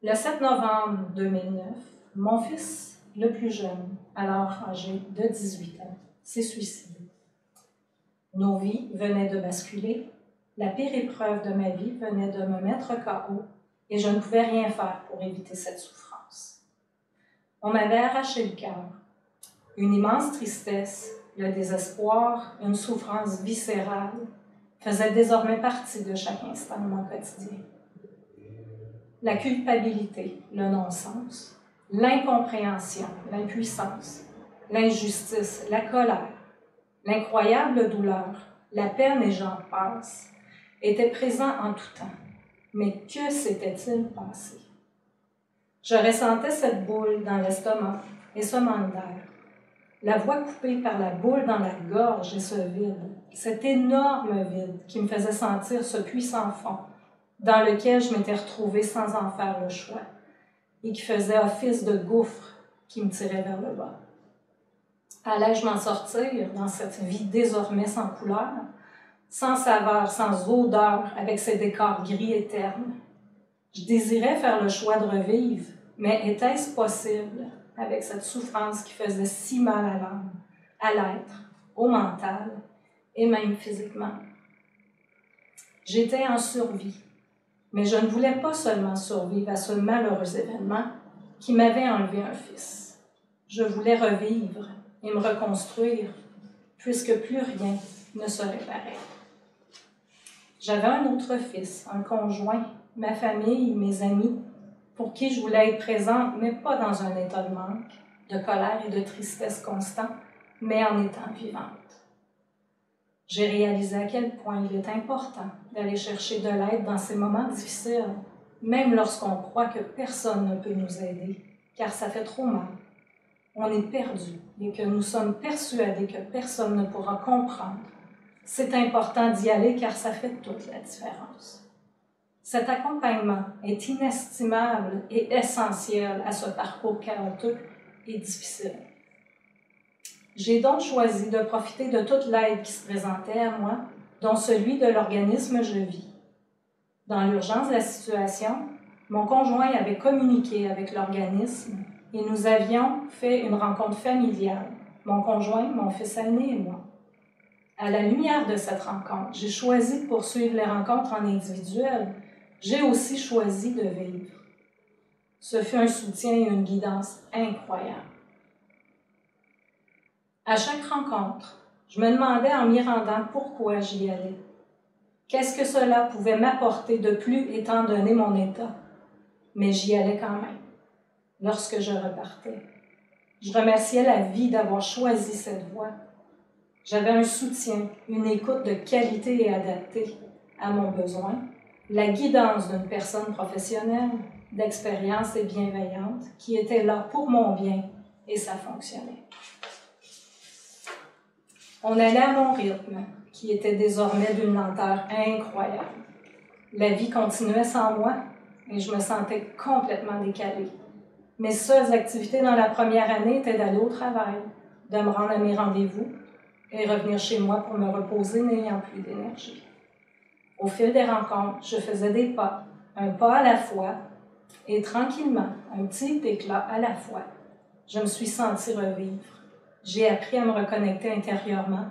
Le 7 novembre 2009, mon fils, le plus jeune, alors âgé de 18 ans, s'est suicidé. Nos vies venaient de basculer, la pire épreuve de ma vie venait de me mettre KO et je ne pouvais rien faire pour éviter cette souffrance. On m'avait arraché le cœur. Une immense tristesse, le désespoir, une souffrance viscérale faisaient désormais partie de chaque instant de mon quotidien. La culpabilité, le non-sens, l'incompréhension, l'impuissance, l'injustice, la colère, l'incroyable douleur, la peine et j'en passe, étaient présents en tout temps. Mais que s'était-il passé? Je ressentais cette boule dans l'estomac et ce manque d'air. La voix coupée par la boule dans la gorge et ce vide, cet énorme vide qui me faisait sentir ce puits sans fond, dans lequel je m'étais retrouvée sans en faire le choix, et qui faisait office de gouffre qui me tirait vers le bas. Allais-je m'en sortir dans cette vie désormais sans couleur, sans saveur, sans odeur, avec ces décors gris et ternes? Je désirais faire le choix de revivre, mais était-ce possible avec cette souffrance qui faisait si mal à l'âme, à l'être, au mental et même physiquement? J'étais en survie, mais je ne voulais pas seulement survivre à ce malheureux événement qui m'avait enlevé un fils. Je voulais revivre et me reconstruire, puisque plus rien ne serait pareil. J'avais un autre fils, un conjoint, ma famille, mes amis, pour qui je voulais être présente, mais pas dans un état de manque, de colère et de tristesse constant, mais en étant vivante. J'ai réalisé à quel point il est important d'aller chercher de l'aide dans ces moments difficiles, même lorsqu'on croit que personne ne peut nous aider, car ça fait trop mal. On est perdu et que nous sommes persuadés que personne ne pourra comprendre. C'est important d'y aller car ça fait toute la différence. Cet accompagnement est inestimable et essentiel à ce parcours chaotique et difficile. J'ai donc choisi de profiter de toute l'aide qui se présentait à moi, dont celui de l'organisme Je Vis. Dans l'urgence de la situation, mon conjoint avait communiqué avec l'organisme et nous avions fait une rencontre familiale, mon conjoint, mon fils aîné et moi. À la lumière de cette rencontre, j'ai choisi de poursuivre les rencontres en individuel. J'ai aussi choisi de vivre. Ce fut un soutien et une guidance incroyables. À chaque rencontre, je me demandais en m'y rendant pourquoi j'y allais. Qu'est-ce que cela pouvait m'apporter de plus étant donné mon état? Mais j'y allais quand même, lorsque je repartais. Je remerciais la vie d'avoir choisi cette voie. J'avais un soutien, une écoute de qualité et adaptée à mon besoin, la guidance d'une personne professionnelle, d'expérience et bienveillante, qui était là pour mon bien et ça fonctionnait. On allait à mon rythme, qui était désormais d'une lenteur incroyable. La vie continuait sans moi et je me sentais complètement décalée. Mes seules activités dans la première année étaient d'aller au travail, de me rendre à mes rendez-vous et revenir chez moi pour me reposer n'ayant plus d'énergie. Au fil des rencontres, je faisais des pas, un pas à la fois, et tranquillement, un petit éclat à la fois, je me suis sentie revivre. J'ai appris à me reconnecter intérieurement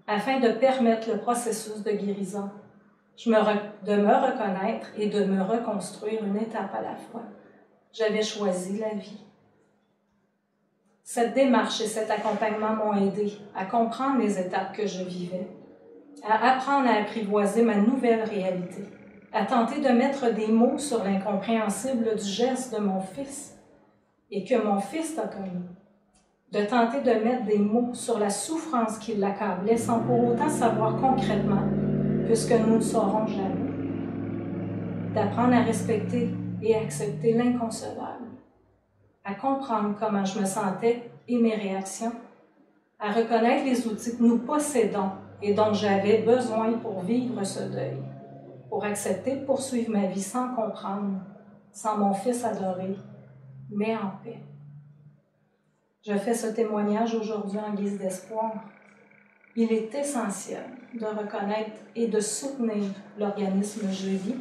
afin de permettre le processus de guérison, de me reconnaître et de me reconstruire une étape à la fois. J'avais choisi la vie. Cette démarche et cet accompagnement m'ont aidé à comprendre les étapes que je vivais, à apprendre à apprivoiser ma nouvelle réalité, à tenter de mettre des mots sur l'incompréhensible du geste de mon fils et que mon fils a connu, de tenter de mettre des mots sur la souffrance qui l'accablait sans pour autant savoir concrètement, puisque nous ne saurons jamais, d'apprendre à respecter et accepter l'inconcevable, à comprendre comment je me sentais et mes réactions, à reconnaître les outils que nous possédons et dont j'avais besoin pour vivre ce deuil, pour accepter de poursuivre ma vie sans comprendre, sans mon fils adoré, mais en paix. Je fais ce témoignage aujourd'hui en guise d'espoir. Il est essentiel de reconnaître et de soutenir l'organisme Je Vis,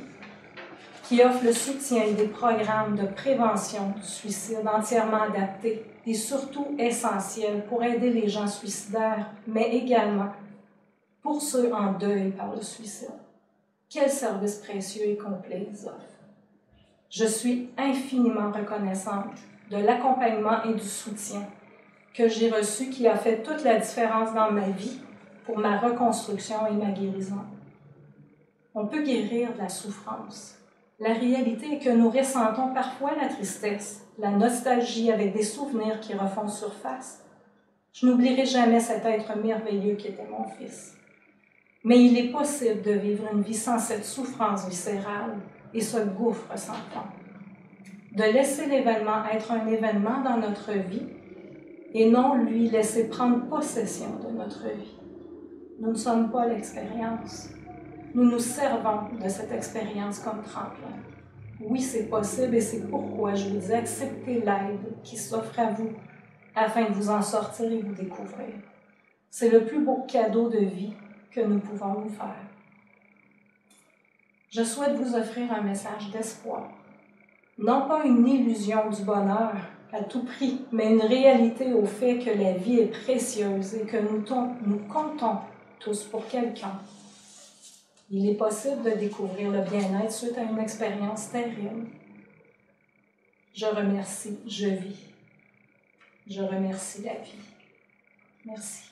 qui offre le soutien et des programmes de prévention du suicide entièrement adaptés et surtout essentiels pour aider les gens suicidaires, mais également pour ceux en deuil par le suicide. Quel service précieux et complet ils offrent. Je suis infiniment reconnaissante de l'accompagnement et du soutien que j'ai reçu qui a fait toute la différence dans ma vie pour ma reconstruction et ma guérison. On peut guérir de la souffrance. La réalité est que nous ressentons parfois la tristesse, la nostalgie avec des souvenirs qui refont surface. Je n'oublierai jamais cet être merveilleux qui était mon fils. Mais il est possible de vivre une vie sans cette souffrance viscérale et ce gouffre sans fond. De laisser l'événement être un événement dans notre vie et non lui laisser prendre possession de notre vie. Nous ne sommes pas l'expérience. Nous nous servons de cette expérience comme tremplin. Oui, c'est possible et c'est pourquoi je vous dis acceptez l'aide qui s'offre à vous afin de vous en sortir et vous découvrir. C'est le plus beau cadeau de vie que nous pouvons vous faire. Je souhaite vous offrir un message d'espoir. Non pas une illusion du bonheur à tout prix, mais une réalité au fait que la vie est précieuse et que nous comptons tous pour quelqu'un. Il est possible de découvrir le bien-être suite à une expérience terrible. Je remercie, je vis. Je remercie la vie. Merci.